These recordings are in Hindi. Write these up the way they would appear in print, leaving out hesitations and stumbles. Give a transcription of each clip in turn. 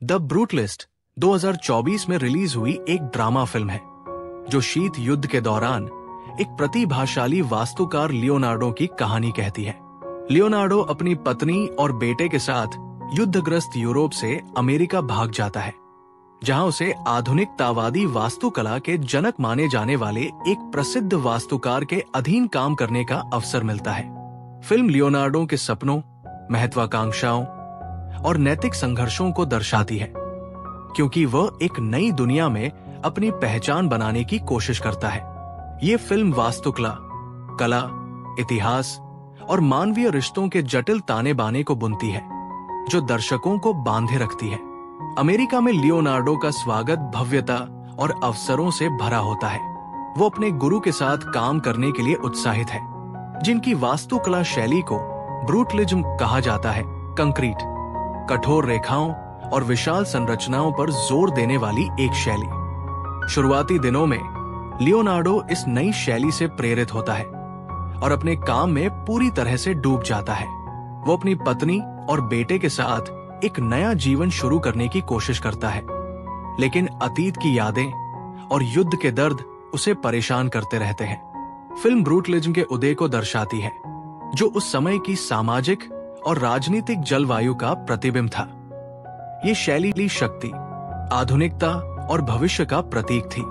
द ब्रूटलिस्ट 2024 में रिलीज हुई एक ड्रामा फिल्म है जो शीत युद्ध के दौरान एक प्रतिभाशाली वास्तुकार लियोनार्डो की कहानी कहती है। लियोनार्डो अपनी पत्नी और बेटे के साथ युद्धग्रस्त यूरोप से अमेरिका भाग जाता है, जहां उसे आधुनिकतावादी वास्तुकला के जनक माने जाने वाले एक प्रसिद्ध वास्तुकार के अधीन काम करने का अवसर मिलता है। फिल्म लियोनार्डो के सपनों, महत्वाकांक्षाओं और नैतिक संघर्षों को दर्शाती है, क्योंकि वह एक नई दुनिया में अपनी पहचान बनाने की कोशिश करता है। ये फिल्म वास्तुकला, कला, इतिहास और मानवीय रिश्तों के जटिल ताने बाने को बुनती है, जो दर्शकों को बांधे रखती है। अमेरिका में लियोनार्डो का स्वागत भव्यता और अवसरों से भरा होता है। वो अपने गुरु के साथ काम करने के लिए उत्साहित है, जिनकी वास्तुकला शैली को ब्रूटलिज्म कहा जाता है। कंक्रीट, कठोर रेखाओं और विशाल संरचनाओं पर जोर देने वाली एक शैली। शुरुआती दिनों में लियोनार्डो इस नई शैली से प्रेरित होता है और अपने काम में पूरी तरह से डूब जाता है। वो अपनी पत्नी और बेटे के साथ एक नया जीवन शुरू करने की कोशिश करता है, लेकिन अतीत की यादें और युद्ध के दर्द उसे परेशान करते रहते हैं। फिल्म ब्रूटलिज्म के उदय को दर्शाती है, जो उस समय की सामाजिक और राजनीतिक जलवायु का प्रतिबिंब था। ये शैली शक्ति, आधुनिकता और भविष्य का प्रतीक थी।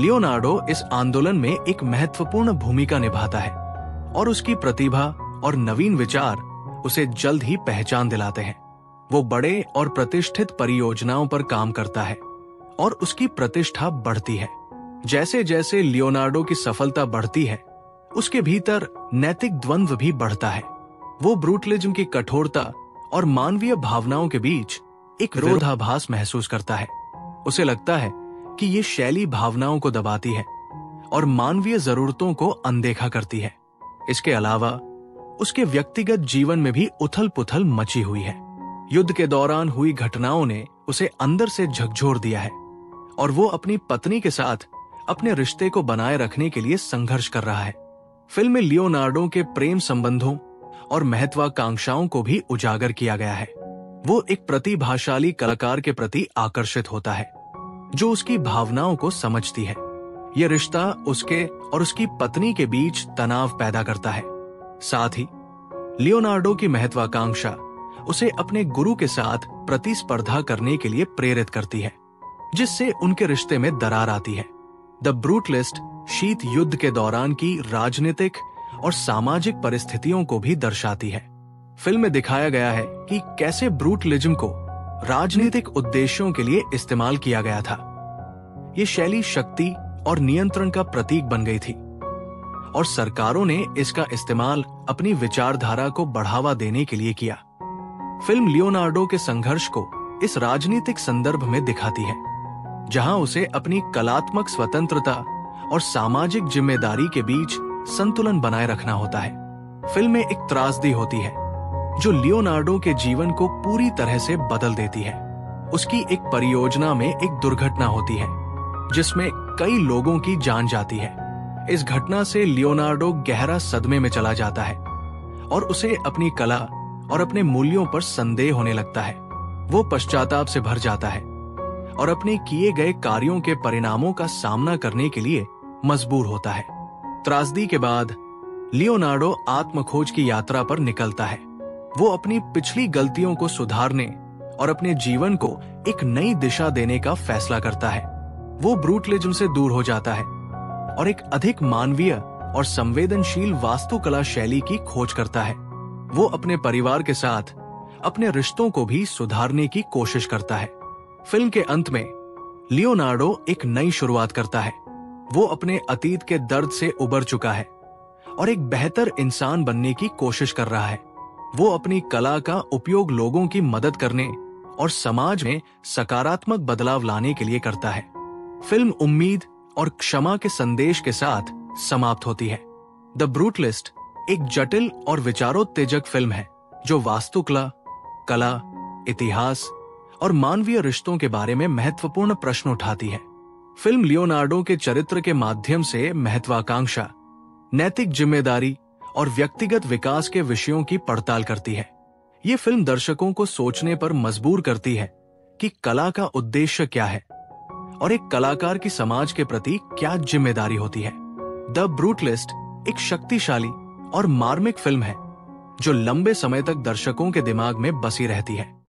लियोनार्डो इस आंदोलन में एक महत्वपूर्ण भूमिका निभाता है और उसकी प्रतिभा और नवीन विचार उसे जल्द ही पहचान दिलाते हैं। वो बड़े और प्रतिष्ठित परियोजनाओं पर काम करता है और उसकी प्रतिष्ठा बढ़ती है। जैसे जैसे लियोनार्डो की सफलता बढ़ती है, उसके भीतर नैतिक द्वंद्व भी बढ़ता है। वो ब्रूटलिज्म की कठोरता और मानवीय भावनाओं के बीच एक विरोधाभास महसूस करता है। उसे लगता है कि ये शैली भावनाओं को दबाती है और मानवीय जरूरतों को अनदेखा करती है। इसके अलावा उसके व्यक्तिगत जीवन में भी उथल-पुथल मची हुई है। युद्ध के दौरान हुई घटनाओं ने उसे अंदर से झकझोर दिया है और वो अपनी पत्नी के साथ अपने रिश्ते को बनाए रखने के लिए संघर्ष कर रहा है। फिल्म में लियोनार्डो के प्रेम संबंधों और महत्वाकांक्षाओं को भी उजागर किया गया है। वो एक प्रतिभाशाली कलाकार के प्रति आकर्षित होता है, जो उसकी भावनाओं को समझती है। यह रिश्ता उसके और उसकी पत्नी के बीच तनाव पैदा करता है। साथ ही लियोनार्डो की महत्वाकांक्षा उसे अपने गुरु के साथ प्रतिस्पर्धा करने के लिए प्रेरित करती है, जिससे उनके रिश्ते में दरार आती है। द ब्रूटलिस्ट शीत युद्ध के दौरान की राजनीतिक और सामाजिक परिस्थितियों को भी दर्शाती है। फिल्म में दिखाया गया है कि कैसे ब्रूटलिज्म को राजनीतिक उद्देश्यों के लिए इस्तेमाल किया गया था। ये शैली शक्ति और नियंत्रण का प्रतीक बन गई थी और सरकारों ने इसका इस्तेमाल अपनी विचारधारा को बढ़ावा देने के लिए किया। फिल्म लियोनार्डो के संघर्ष को इस राजनीतिक संदर्भ में दिखाती है, जहां उसे अपनी कलात्मक स्वतंत्रता और सामाजिक जिम्मेदारी के बीच संतुलन बनाए रखना होता है। फिल्म में एक त्रासदी होती है जो लियोनार्डो के जीवन को पूरी तरह से बदल देती है। उसकी एक परियोजना में एक दुर्घटना होती है, जिसमें कई लोगों की जान जाती है। इस घटना से लियोनार्डो गहरा सदमे में चला जाता है और उसे अपनी कला और अपने मूल्यों पर संदेह होने लगता है। वो पश्चाताप से भर जाता है और अपने किए गए कार्यों के परिणामों का सामना करने के लिए मजबूर होता है। त्रासदी के बाद लियोनार्डो आत्मखोज की यात्रा पर निकलता है। वो अपनी पिछली गलतियों को सुधारने और अपने जीवन को एक नई दिशा देने का फैसला करता है। वो ब्रूटलिज्म से दूर हो जाता है और एक अधिक मानवीय और संवेदनशील वास्तुकला शैली की खोज करता है। वो अपने परिवार के साथ अपने रिश्तों को भी सुधारने की कोशिश करता है। फिल्म के अंत में लियोनार्डो एक नई शुरुआत करता है। वो अपने अतीत के दर्द से उबर चुका है और एक बेहतर इंसान बनने की कोशिश कर रहा है। वो अपनी कला का उपयोग लोगों की मदद करने और समाज में सकारात्मक बदलाव लाने के लिए करता है। फिल्म उम्मीद और क्षमा के संदेश के साथ समाप्त होती है। द ब्रूटलिस्ट एक जटिल और विचारोत्तेजक फिल्म है, जो वास्तुकला, कला, इतिहास और मानवीय रिश्तों के बारे में महत्वपूर्ण प्रश्न उठाती है। फिल्म लियोनार्डो के चरित्र के माध्यम से महत्वाकांक्षा, नैतिक जिम्मेदारी और व्यक्तिगत विकास के विषयों की पड़ताल करती है। ये फिल्म दर्शकों को सोचने पर मजबूर करती है कि कला का उद्देश्य क्या है और एक कलाकार की समाज के प्रति क्या जिम्मेदारी होती है। द ब्रूटलिस्ट एक शक्तिशाली और मार्मिक फिल्म है जो लंबे समय तक दर्शकों के दिमाग में बसी रहती है।